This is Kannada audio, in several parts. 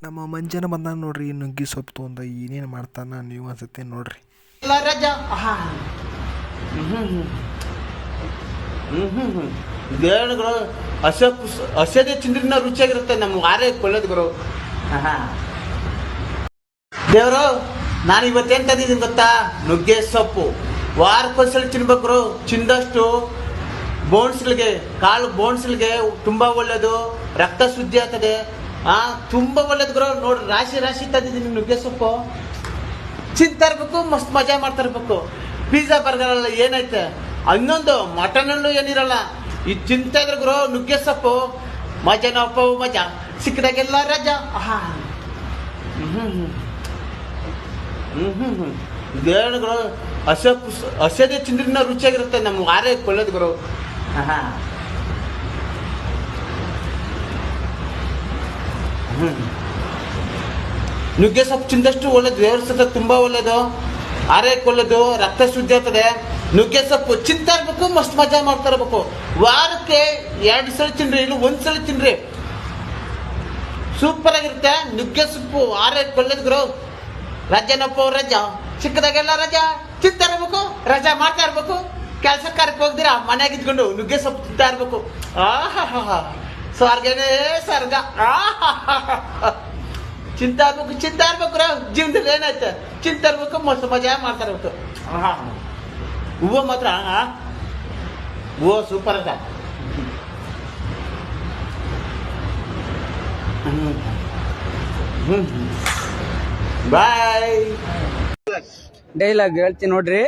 ನಮ್ಮ ಮಂಜನ ಬಂದ ನೋಡ್ರಿ ನುಗ್ಗಿ ಸೊಪ್ಪು ತೊಗೊಂಡ ಏನೇನು ಮಾಡ್ತಾನ ನೀವು ಅನ್ಸುತ್ತೆ ನೋಡ್ರಿ. ದೇವರುಗಳು ಹಸದೆ ತಿಂದ್ರಿನ ರುಚಿಯಾಗಿರುತ್ತೆ. ನಮ್ಮ ಆರೋಗ್ಯ ಒಳ್ಳೇದು ಗುರು. ದೇವರು ನಾನು ಇವತ್ತೇನು ತಂದಿದ್ದೀನಿ ಗೊತ್ತಾ? ನುಗ್ಗೆ ಸೊಪ್ಪು ವಾರಕ್ಕೊಂದ್ಸಲ ತಿನ್ಬೇಕು. ತಿಂದಷ್ಟು ಬೋನ್ಸ್ಗಳಿಗೆ, ಕಾಲು ಬೋನ್ಸ್ಗಳಿಗೆ ತುಂಬ ಒಳ್ಳೇದು, ರಕ್ತ ಶುದ್ಧಿ ಆಗ್ತದೆ. ತುಂಬ ಒಳ್ಳೇದು ಗುರು. ನೋಡ್ರಿ, ರಾಶಿ ರಾಶಿ ತಂದಿದ್ದೀನಿ ನುಗ್ಗೆ ಸೊಪ್ಪು. ತಿಂತಾ ಇರ್ಬೇಕು, ಮಸ್ತ್ ಮಜಾ ಮಾಡ್ತಾ ಇರ್ಬೇಕು. ಪಿಜ್ಜಾ ಬರ್ಗರ್ ಎಲ್ಲ ಏನೈತೆ, ಇನ್ನೊಂದು ಮಟನಲ್ಲೂ ಏನಿರಲ್ಲ. ಇದು ತಿಂತಾ ಇದ್ರೆ ಗುರು ನುಗ್ಗೆ ಸೊಪ್ಪು ಮಜಾನಪ್ಪ ಮಜಾ, ಸಿಕ್ಕಿದಾಗೆಲ್ಲ ರಜಾ. ದೇವರುಗಳು ಹಸದೆ ತಿಂದ್ರಿನ ರುಚಿಯಾಗಿರುತ್ತೆ. ನಮ್ಮ ಆರೋಗ್ಯ ಒಳ್ಳೇದು ಗುರು. ನುಗ್ಗೆ ಸೊಪ್ಪು ತಿಂದಷ್ಟು ಒಳ್ಳೇದು, ದೇವ್ರ ಸತ ತುಂಬಾ ಒಳ್ಳೇದು, ಆರೋಗ್ಯಕ್ಕೆ ಒಳ್ಳೇದು, ರಕ್ತ ಶುದ್ಧಿ ಆಗ್ತದೆ. ನುಗ್ಗೆ ಸೊಪ್ಪು ತಿಂತಾ ಇರ್ಬೇಕು, ಮಸ್ತ್ ಮಜಾ ಮಾಡ್ತಾ ಇರ್ಬೇಕು. ವಾರಕ್ಕೆ 2 ಸಲ ತಿನ್ರಿ, ಇಲ್ಲ 1 ಸಲ ತಿನ್ರಿ, ಸೂಪರ್ ಆಗಿರುತ್ತೆ. ನುಗ್ಗೆ ಸೊಪ್ಪು ಆರೋಗ್ಯಕ್ಕೆ ಒಳ್ಳೇದು ಗುರು. ರಜನಪ್ಪ ರಜಾ, ಚಿಕ್ಕದಾಗೆಲ್ಲ ರಜಾ. ತಿಂತಾ ಇರ್ಬೇಕು, ರಜಾ ಮಾಡ್ತಾ ಇರ್ಬೇಕು. ಕೆಲಸ ಕಾರ್ಯಕ್ಕೆ ಹೋಗ್ದಿರಾ ಮನೆಯಾಗ ಇದ್ಕೊಂಡು ನುಗ್ಗೆ ಸೊಪ್ಪು ತಿಂತಾ ಇರ್ಬೇಕು. ಸ್ವರ್ಗನೇ ಸ್ವರ್ಗ. ಚಿಂತಾ ಇರ್ಬೇಕು ಜೀವನದಲ್ಲಿ ಏನಾಯ್ತು, ಚಿಂತಾ ಇರ್ಬೇಕು, ಮಸ್ತ್ ಮಜಾ ಮಾಡ್ತಾ ಇರ್ಬೇಕು. ಹೂವು ಮಾತ್ರ ಹೂವು ಸೂಪರ್ ಅದ. ಬಾಯ್. ಡೈಲಾಗ್ ಹೇಳ್ತೀನಿ ನೋಡ್ರಿ,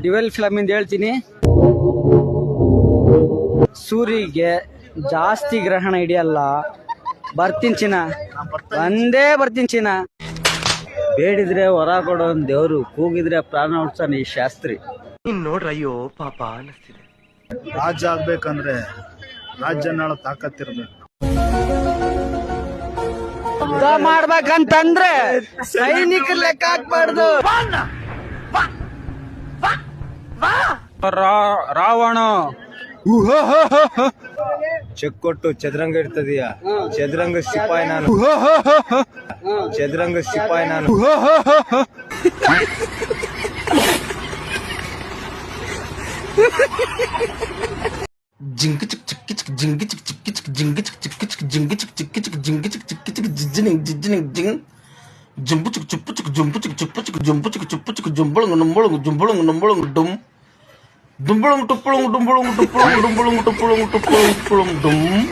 ಡಿವೆಲ್ ಫಿಲಮ್ ಇಂದ ಹೇಳ್ತೀನಿ. ಸೂರಿಗೆ ಜಾಸ್ತಿ ಗ್ರಹಣ ಹಿಡಿಯಲ್ಲ, ಬರ್ತೀನಿ ಚಿನ್ನ, ಒಂದೇ ಬರ್ತೀನಿ ಚಿನ್ನ. ಬೇಡಿದ್ರೆ ಹೊರ ಕೊಡೋನ್ ದೇವ್ರು, ಕೂಗಿದ್ರೆ ಪ್ರಾಣ ಉಳ್ಸಾನ ಈ ಶಾಸ್ತ್ರಿ. ನೋಡ್ರಿ, ಅಯ್ಯೋ ಪಾಪ ಅನಿಸ್ತಿದೆ. ರಾಜ ಆಗ್ಬೇಕಂದ್ರೆ ರಾಜ್ಯನಾಳ ತಾಕತ್ತಿರ್ಬೇಕು. ಯುದ್ಧ ಮಾಡ್ಬೇಕಂತಂದ್ರೆ ಸೈನಿಕ ಲೆಕ್ಕ ಹಾಕ್ಬಾರ್ದು. ರಾವಣ ಚೆಕ್ ಕೊಟ್ಟು ಚದುರಂಗ ಇರ್ತದೀಯ, ಚದುರಂಗ ಸಿಪಾಯಿ ನಾನು, ಚದುರಂಗ ಸಿಪಾಯಿ ನಾನು. ಜಿಂಕ್ ಚಿಕ್ ಚಿಕ್ಕಿ ಚಿಕ್ ಜಿಂಗಿ ಚಿಕ್ ಚಿಕ್ಕಿ ಚಿಕ್ ಜಿಂಗಿ ಚಿಕ್ ಚಿಕ್ಕಿ ಚಿಕ್ ಜಿಂಗಿ ಚಿಕ್ ಚಿಕ್ಕಿ ಚಿಕ್ ಜಿಂಗಿ ಚಿಕ್ ಚಿಕ್ಕಿ ಚಿಕ್ ಜಿಜ್ಜಿನಿಂಗ್ ಜಿಜ್ಜಿನಿಂಗ್ ಜಿಂಗ್ ಜಂಬು ಚಿಕ್ ಚುಪ್ಪು ಚಿಕ್ ಜಂಬು ಚಿಕ್ ಚುಪ್ಪು ಚಿಕ್ ಜಂಬು ಚಿಕ್ ಚುಪ್ಪು ಚಿಕ್ ಜಂಬಳಂಗ ನಂಬಳಂಗ ಜಂಬಳಂಗ ನಂಬಳಂಗ ಡುಮ್ ದುಂಬಳಂಗ ಟುಪ್ಪಳಂಗ ಡುಂಬಳಂಗ ಟುಪ್ಪಳಂಗ ಡುಂಬಳಂಗ ಟುಪ್ಪಳಂಗ ಟುಪ್ಪಳಂಗ ಟುಪ್ಪಳಂಗ ಡುಮ್.